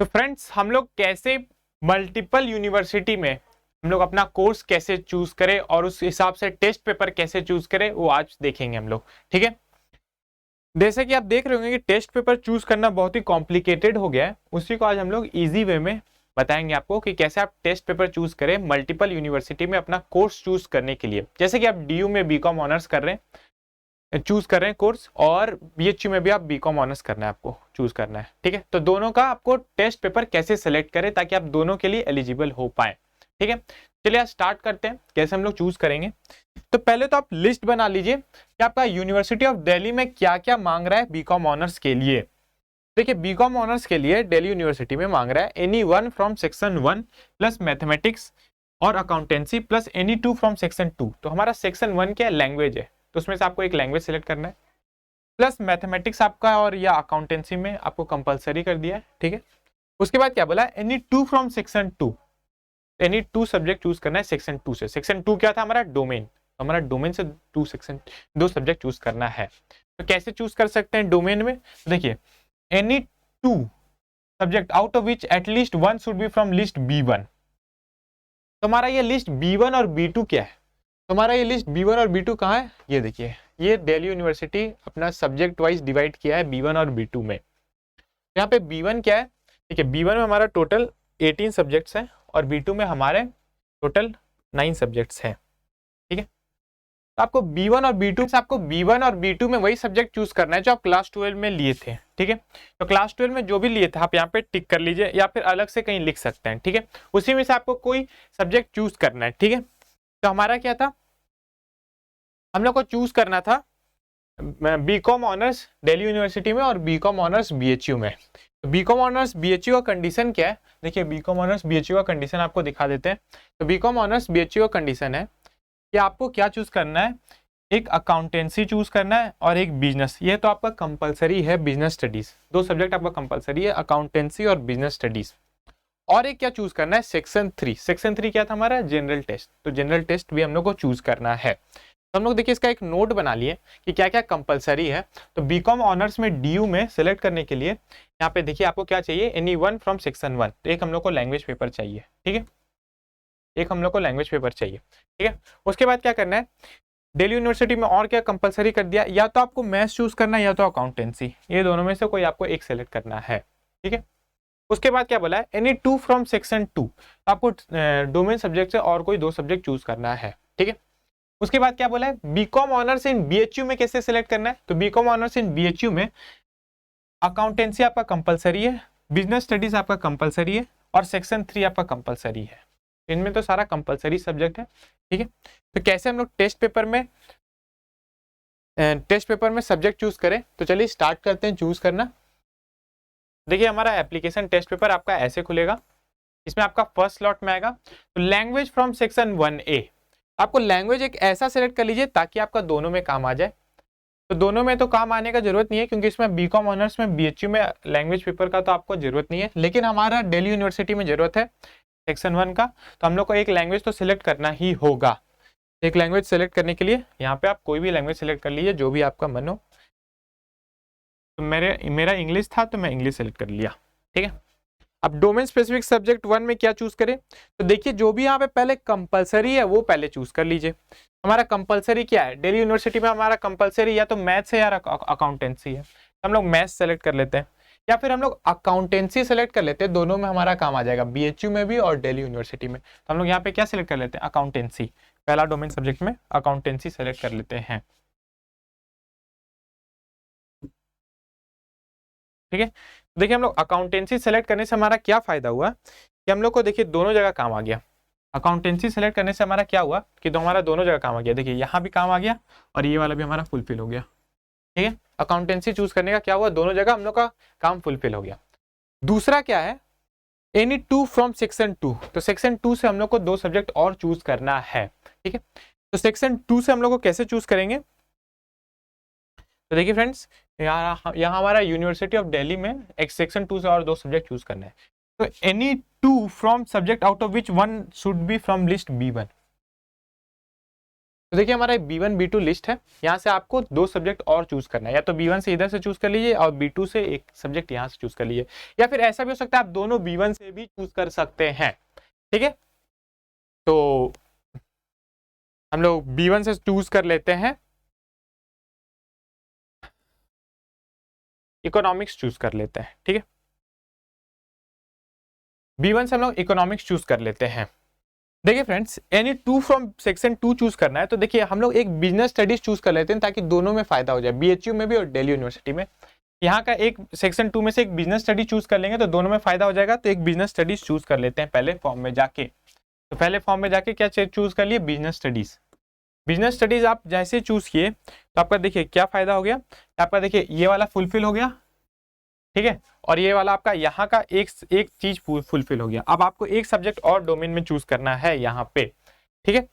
तो फ्रेंड्स, हम लोग कैसे मल्टीपल यूनिवर्सिटी में हम लोग अपना कोर्स कैसे चूज करें और उस हिसाब से टेस्ट पेपर कैसे चूज करें वो आज देखेंगे हम लोग। ठीक है, जैसे कि आप देख रहे होंगे कि टेस्ट पेपर चूज करना बहुत ही कॉम्प्लिकेटेड हो गया है, उसी को आज हम लोग इजी वे में बताएंगे आपको कि कैसे आप टेस्ट पेपर चूज करें मल्टीपल यूनिवर्सिटी में अपना कोर्स चूज करने के लिए। जैसे कि आप डीयू में बीकॉम ऑनर्स कर रहे हैं, चूज कर रहे हैं कोर्स, और बीएचयू में भी आप बीकॉम ऑनर्स करना है, आपको चूज करना है। ठीक है, तो दोनों का आपको टेस्ट पेपर कैसे सेलेक्ट करें ताकि आप दोनों के लिए एलिजिबल हो पाए। ठीक है, चलिए आज स्टार्ट करते हैं कैसे हम लोग चूज करेंगे। तो पहले तो आप लिस्ट बना लीजिए कि आपका यूनिवर्सिटी ऑफ दिल्ली में क्या क्या मांग रहा है बीकॉम ऑनर्स के लिए। देखिए, बीकॉम ऑनर्स के लिए दिल्ली यूनिवर्सिटी में मांग रहा है any one from section 1 plus mathematics और accountancy plus any 2 from section 2। तो हमारा सेक्शन 1 क्या लैंग्वेज है, तो उसमें से आपको एक लैंग्वेज सेलेक्ट करना है, प्लस मैथमेटिक्स आपका और या अकाउंटेंसी में आपको कंपलसरी कर दिया है। ठीक है, उसके बाद क्या बोला, any 2 from section 2, any 2 subject choose करना है सेक्शन 2 से। सेक्शन 2 क्या था हमारा, डोमेन, तो हमारा डोमेन से 2 सब्जेक्ट चूज करना है। तो कैसे चूज कर सकते हैं डोमेन में, देखिए any 2 subject out of which at least 1 should be from list B1। तो हमारा ये लिस्ट B1 और B2 क्या है, तो हमारा ये लिस्ट B1 और B2 कहाँ है, ये देखिए, ये दिल्ली यूनिवर्सिटी अपना सब्जेक्ट वाइज डिवाइड किया है B1 और B2 में। यहाँ पे B1 क्या है, ठीक है, B1 में हमारा टोटल 18 सब्जेक्ट्स हैं और B2 में हमारे टोटल 9 सब्जेक्ट्स हैं। ठीक है, तो आपको B1 और B2 से आपको B1 और B2 में वही सब्जेक्ट चूज करना है जो आप क्लास 12 में लिए थे। ठीक है, तो क्लास 12 में जो भी लिए थे आप यहाँ पे टिक कर लीजिए या फिर अलग से कहीं लिख सकते हैं। ठीक है, उसी में से आपको कोई सब्जेक्ट चूज करना है। ठीक है, तो हमारा क्या था, हम लोग को चूज करना था बीकॉम ऑनर्स दिल्ली यूनिवर्सिटी में और बीकॉम ऑनर्स बीएचयू में। तो बीकॉम ऑनर्स बीएचयू का कंडीशन क्या है, देखिए बीकॉम ऑनर्स बीएचयू का कंडीशन आपको दिखा देते हैं। तो बीकॉम ऑनर्स बीएचयू का कंडीशन है कि आपको क्या चूज करना है, एक अकाउंटेंसी चूज करना है और एक बिजनेस। ये तो आपका कंपलसरी है, बिजनेस स्टडीज, 2 सब्जेक्ट आपका कंपलसरी है, अकाउंटेंसी और बिजनेस स्टडीज। और एक क्या चूज करना है, सेक्शन 3। सेक्शन 3 क्या था हमारा, जनरल टेस्ट, तो जनरल टेस्ट भी हम लोग को चूज करना है। तो हम लोग देखिए इसका एक नोट बना लिए कि क्या क्या कंपलसरी है। तो बीकॉम ऑनर्स में डीयू में सेलेक्ट करने के लिए यहाँ पे देखिए आपको क्या चाहिए, एनी वन फ्रॉम सेक्शन 1, तो एक हम लोग को लैंग्वेज पेपर चाहिए। ठीक है, एक हम लोग को लैंग्वेज पेपर चाहिए। ठीक है, उसके बाद क्या करना है, दिल्ली यूनिवर्सिटी में और क्या कंपलसरी कर दिया, या तो आपको मैथ्स चूज करना है या तो अकाउंटेंसी, ये दोनों में से कोई आपको एक सेलेक्ट करना है। ठीक है, उसके बाद क्या बोला है, एनी 2 फ्रॉम सेक्शन 2, आपको डोमेन सब्जेक्ट से और कोई 2 सब्जेक्ट चूज करना है। ठीक है, उसके बाद क्या बोला है, बीकॉम ऑनर्स इन बीएचयू में कैसे सिलेक्ट करना है, तो बीकॉम ऑनर्स इन बीएचयू में अकाउंटेंसी आपका कंपलसरी है, बिजनेस स्टडीज आपका कंपलसरी है और सेक्शन 3 आपका कंपलसरी है। इनमें तो सारा कंपलसरी सब्जेक्ट है। ठीक है, तो कैसे हम लोग टेस्ट पेपर में सब्जेक्ट चूज करें, तो चलिए स्टार्ट करते हैं चूज करना। देखिए हमारा एप्लीकेशन टेस्ट पेपर आपका ऐसे खुलेगा, इसमें आपका फर्स्ट स्लॉट में आएगा तो लैंग्वेज फ्रॉम सेक्शन 1A। आपको लैंग्वेज एक ऐसा सेलेक्ट कर लीजिए ताकि आपका दोनों में काम आ जाए। तो दोनों में तो काम आने का जरूरत नहीं है क्योंकि इसमें बीकॉम ऑनर्स में बीएचयू में लैंग्वेज पेपर का तो आपको जरूरत नहीं है, लेकिन हमारा दिल्ली यूनिवर्सिटी में जरूरत है सेक्शन 1 का, तो हम लोग को एक लैंग्वेज तो सिलेक्ट करना ही होगा। एक लैंग्वेज सेलेक्ट करने के लिए यहाँ पे आप कोई भी लैंग्वेज सेलेक्ट कर लीजिए जो भी आपका मन हो। तो मेरा इंग्लिश था तो मैं इंग्लिश सेलेक्ट कर लिया। ठीक है, अब डोमेन स्पेसिफिक सब्जेक्ट 1 में क्या चूज करें, तो देखिए जो भी यहाँ पे पहले कंपलसरी है वो पहले चूज कर लीजिए। हमारा कंपलसरी क्या है, दिल्ली यूनिवर्सिटी में हमारा कंपलसरी या तो मैथ्स है या अकाउंटेंसी है, तो हम लोग मैथ्स सेलेक्ट कर लेते हैं या फिर हम लोग अकाउंटेंसी सेलेक्ट कर लेते हैं, दोनों में हमारा काम आ जाएगा, बीएचयू में भी और दिल्ली यूनिवर्सिटी में। तो हम लोग यहाँ पे क्या सेलेक्ट कर लेते हैं, अकाउंटेंसी, पहला डोमेन सब्जेक्ट में अकाउंटेंसी सेलेक्ट कर लेते हैं। ठीक है, देखिए हम लोग अकाउंटेंसी सेलेक्ट करने से हमारा क्या फायदा हुआ कि हम लोग को देखिए दोनों जगह काम आ गया। अकाउंटेंसी सेलेक्ट करने से हमारा क्या हुआ कि तो हमारा दोनों जगह काम आ गया, देखिए यहाँ भी काम आ गया और ये वाला भी हमारा फुलफिल हो गया। ठीक है, अकाउंटेंसी चूज करने का क्या हुआ, दोनों जगह हम लोग का काम फुलफिल हो गया। दूसरा क्या है, एनी 2 फ्रॉम सेक्शन 2, तो सेक्शन 2 से हम लोग को 2 सब्जेक्ट और चूज करना है। ठीक है, तो सेक्शन 2 से हम लोग को कैसे चूज करेंगे, तो देखिए फ्रेंड्स यहाँ हमारा यूनिवर्सिटी ऑफ दिल्ली में एक सेक्शन 2 से और 2 सब्जेक्ट चूज करना है। तो any 2 from subject out of which 1 should be from list B1। तो देखिए हमारा B1 B2 लिस्ट है, यहाँ से आपको 2 सब्जेक्ट और चूज करना है, या तो B1 से इधर से चूज कर लीजिए और B2 से एक सब्जेक्ट यहाँ से चूज कर लीजिए, या फिर ऐसा भी हो सकता है आप दोनों B1 से भी चूज कर सकते हैं। ठीक है, तो हम लोग B1 से चूज कर लेते हैं, इकोनॉमिक्स चूज कर लेते हैं। ठीक है, B1 से हम लोग इकोनॉमिक्स चूज कर लेते हैं। देखिए friends, any 2 from section 2 choose करना है, तो देखिए हम लोग एक बिजनेस स्टडीज चूज कर लेते हैं ताकि दोनों में फायदा हो जाए, BHU में भी और दिल्ली यूनिवर्सिटी में। यहाँ का एक सेक्शन 2 में से एक बिजनेस स्टडी चूज कर लेंगे तो दोनों में फायदा हो जाएगा। तो एक बिजनेस स्टडीज चूज कर लेते हैं पहले फॉर्म में जाके। तो पहले फॉर्म में जाके क्या चूज कर लिए, बिजनेस स्टडीज। बिजनेस स्टडीज आप जैसे चूज किए तो आपका देखिए क्या फायदा हो गया, आपका देखिए ये वाला फुलफिल हो गया। ठीक है, और ये वाला आपका यहाँ का एक चीज फुलफिल हो गया। अब आपको एक सब्जेक्ट और डोमेन में चूज करना है यहाँ पे। ठीक है,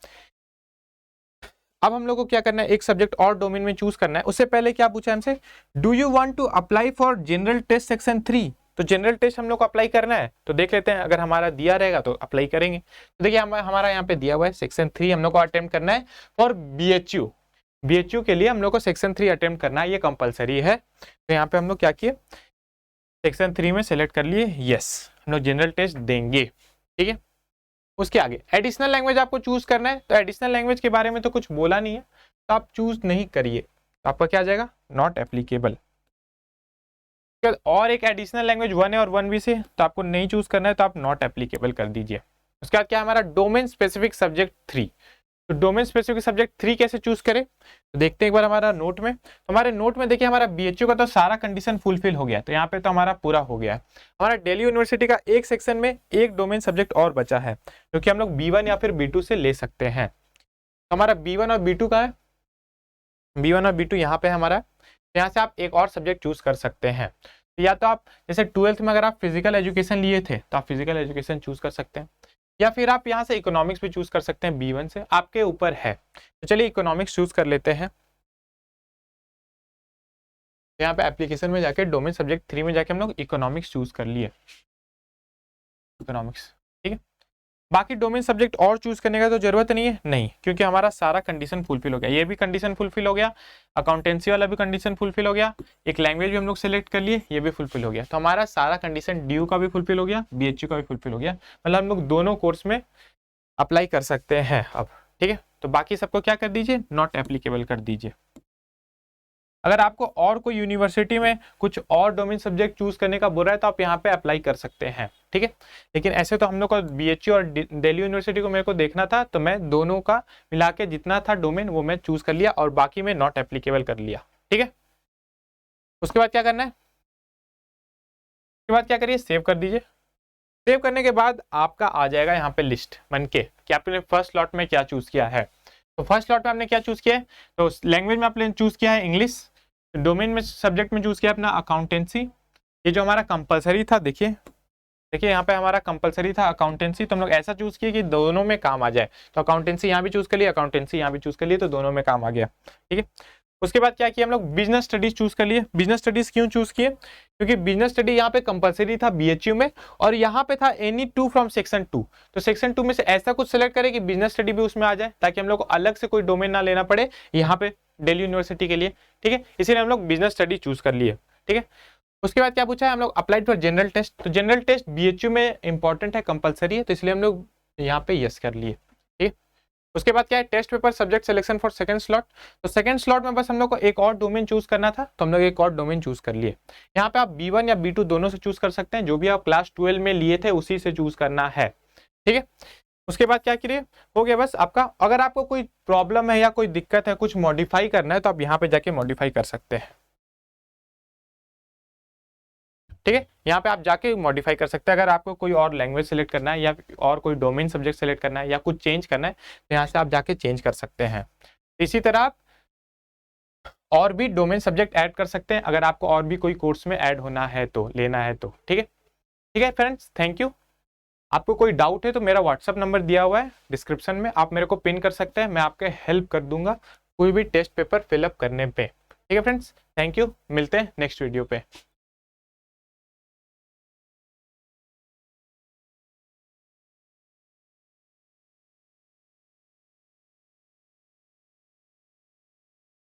अब हम लोग को क्या करना है, एक सब्जेक्ट और डोमेन में चूज करना है। उससे पहले क्या पूछा हमसे, do you want to apply for general test section 3। तो जनरल टेस्ट हम लोग को अप्लाई करना है, तो देख लेते हैं, अगर हमारा दिया रहेगा तो अप्लाई करेंगे। तो देखिए हमारा यहाँ पे दिया हुआ है सेक्शन 3 हम लोग को अटेम्प्ट करना है फॉर BHU। BHU के लिए हम लोग को सेक्शन 3 अटेम्प्ट करना है, ये कंपलसरी है। तो यहाँ पे हम लोग क्या किए, सेक्शन 3 में सेलेक्ट कर लिए, यस हम लोग जनरल टेस्ट देंगे। ठीक है, उसके आगे एडिशनल लैंग्वेज आपको चूज करना है। तो एडिशनल लैंग्वेज के बारे में तो कुछ बोला नहीं है, तो आप चूज नहीं करिए, तो आपका क्या आ जाएगा, नॉट एप्लीकेबल। और एक एडिशनल लैंग्वेज 1A और 1B से, तो आपको नहीं चूज करना है, तो आप नॉट एप्लीकेबल कर दीजिए। उसके बाद क्या हमारा डोमेन स्पेसिफिक सब्जेक्ट 3। तो डोमेन स्पेसिफिक सब्जेक्ट 3 कैसे चूज करें, तो देखते हैं एक बार हमारा नोट में। तो हमारे नोट में देखिए हमारा BHU का तो सारा कंडीशन फुलफिल हो गया, तो यहाँ पे तो हमारा पूरा हो गया है। हमारा दिल्ली यूनिवर्सिटी का एक सेक्शन में एक डोमेन सब्जेक्ट और बचा है, जो कि हम लोग B1 या फिर B2 से ले सकते हैं। तो हमारा B1 और B2 का है, B1 और B2 यहाँ पे हमारा, यहाँ से आप एक और सब्जेक्ट चूज कर सकते हैं। तो या तो आप जैसे 12th में अगर आप फिजिकल एजुकेशन लिए थे तो आप फिजिकल एजुकेशन चूज कर सकते हैं, या फिर आप यहाँ से इकोनॉमिक्स भी चूज कर सकते हैं B1 से, आपके ऊपर है। तो चलिए इकोनॉमिक्स चूज कर लेते हैं। यहाँ पे एप्लीकेशन में जाके डोमेन सब्जेक्ट 3 में जाके हम लोग इकोनॉमिक्स चूज कर लिए, इकोनॉमिक्स। ठीक है, बाकी डोमेन सब्जेक्ट और चूज करने का तो जरूरत नहीं है, नहीं, क्योंकि हमारा सारा कंडीशन फुलफिल हो गया। ये भी कंडीशन फुलफिल हो गया, अकाउंटेंसी वाला भी कंडीशन फुलफिल हो गया, एक लैंग्वेज भी हम लोग सेलेक्ट कर लिए, ये भी फुलफिल हो गया। तो हमारा सारा कंडीशन DU का भी फुलफिल हो गया, BHU का भी फुलफिल हो गया, मतलब हम लोग दोनों कोर्स में अप्लाई कर सकते हैं अब। ठीक है, तो बाकी सबको क्या कर दीजिए, नॉट एप्लीकेबल कर दीजिए। अगर आपको और कोई यूनिवर्सिटी में कुछ और डोमेन सब्जेक्ट चूज करने का बुरा है तो आप यहाँ पे अप्लाई कर सकते हैं। ठीक है, लेकिन ऐसे तो हम लोग को BHU और दिल्ली यूनिवर्सिटी को मेरे को देखना था, तो मैं दोनों का मिला के जितना था डोमेन वो मैं चूज कर लिया और बाकी में नॉट एप्लीकेबल कर लिया। ठीक है, उसके बाद क्या करना है, उसके बाद क्या करिए, सेव कर दीजिए। सेव करने के बाद आपका आ जाएगा यहाँ पे लिस्ट बन के कि आपने फर्स्ट स्लॉट में क्या चूज किया है। तो फर्स्ट स्लॉट में आपने क्या चूज किया है, तो लैंग्वेज में आपने चूज किया है इंग्लिश, डोमेन में सब्जेक्ट में चूज किया अपना अकाउंटेंसी, ये जो हमारा कंपलसरी था, देखिए यहाँ पे हमारा कंपलसरी था अकाउंटेंसी, तो हम लोग ऐसा चूज किए कि दोनों में काम आ जाए। तो अकाउंटेंसी यहाँ भी चूज कर लिया, अकाउंटेंसी यहाँ भी चूज कर लिए, तो दोनों में काम आ गया। ठीक है, उसके बाद क्या किया हम लोग, बिजनेस स्टडीज चूज कर लिए। बिजनेस स्टडीज क्यों चूज किए, क्योंकि बिजनेस स्टडी यहाँ पे कंपलसरी था BHU में, और यहाँ पे था एनी 2 फ्रॉम सेक्शन 2। तो सेक्शन 2 में से ऐसा कुछ सेलेक्ट करें कि बिजनेस स्टडी भी उसमें आ जाए, ताकि हम लोग को अलग से कोई डोमेन ना लेना पड़े यहाँ पे दिल्ली यूनिवर्सिटी के लिए। ठीक है, इसीलिए हम लोग बिजनेस स्टडी चूज कर लिए। ठीक है, उसके बाद क्या पूछा है हम लोग, अप्लाइड फॉर जनरल टेस्ट। तो जनरल टेस्ट BHU में इंपॉर्टेंट है, कंपलसरी है, तो इसलिए हम लोग यहाँ पे यस कर लिए। ठीक है, उसके बाद क्या है, test paper subject selection for second slot. तो सेकंड स्लॉट में बस हम लोग को एक और डोमेन चूज करना था, तो हम लोग एक और डोमेन चूज कर लिए। यहाँ पे आप B1 या B2 दोनों से चूज कर सकते हैं, जो भी आप क्लास 12 में लिए थे उसी से चूज करना है। ठीक है, उसके बाद क्या करिए, हो गया बस आपका। अगर आपको कोई प्रॉब्लम है या कोई दिक्कत है, कुछ मॉडिफाई करना है, तो आप यहाँ पे जाके मॉडिफाई कर सकते हैं। ठीक है, यहाँ पे आप जाके मॉडिफाई कर सकते हैं। अगर आपको कोई और लैंग्वेज सेलेक्ट करना है या और कोई डोमेन सब्जेक्ट सेलेक्ट करना है या कुछ चेंज करना है, तो यहाँ से आप जाके चेंज कर सकते हैं। इसी तरह आप और भी डोमेन सब्जेक्ट ऐड कर सकते हैं, अगर आपको और भी कोई कोर्स में ऐड होना है तो, लेना है तो। ठीक है, ठीक है फ्रेंड्स, थैंक यू। आपको कोई डाउट है तो मेरा व्हाट्सअप नंबर दिया हुआ है डिस्क्रिप्शन में, आप मेरे को पिन कर सकते हैं, मैं आपके हेल्प कर दूंगा कोई भी टेस्ट पेपर फिलअप करने पे। ठीक है फ्रेंड्स, थैंक यू, मिलते हैं नेक्स्ट वीडियो पे।